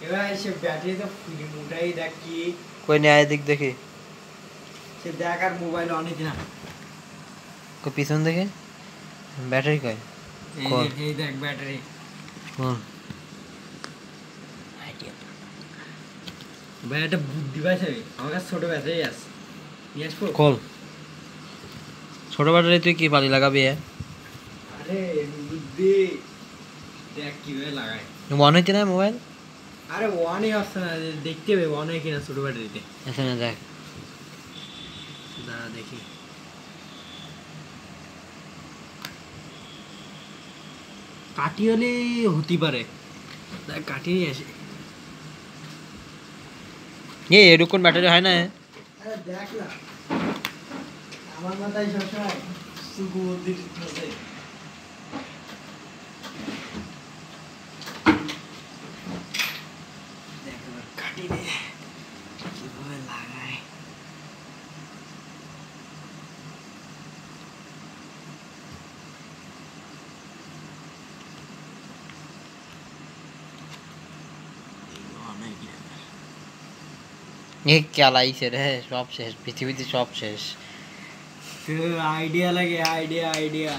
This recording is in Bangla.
এবার সে ব্যাটারি তো মোটাই দেখ কি কই নিয়ে দিক দেখি সে দেখ আর মোবাইল অনেক না কই পিছন দেখে ব্যাটারি কই এই দেখ ব্যাটারি কোন ভাই একটা বুদ্ধি পাইছে আমার কাছে ছোট ব্যাটারি আছে নিয়ে আসবো কল ছোট ব্যাটারি তুই কি পালি লাগাবি আরে বুদ্ধি দেখ কিভাবে লাগাই মনে হচ্ছে না মোবাইল আরে ওয়ানই আসছে না দেখতে হবে ওয়ান হয় কিনা ছোট ব্যাটারিতে এসে না দেখ দাঁড়া দেখি কাটি হলে হতে পারে দেখ কাটি আসে এরকম ব্যাটারি হয় না আরে দেখ না আমার মাথায় সবসময় সুবুদ্ধি আছে দেখ এবার কাটি দে কিভাবে লাগায় কেলাইছে রে সব শেষ পৃথিবীতে সব শেষ আইডিয়া লাগে আইডিয়া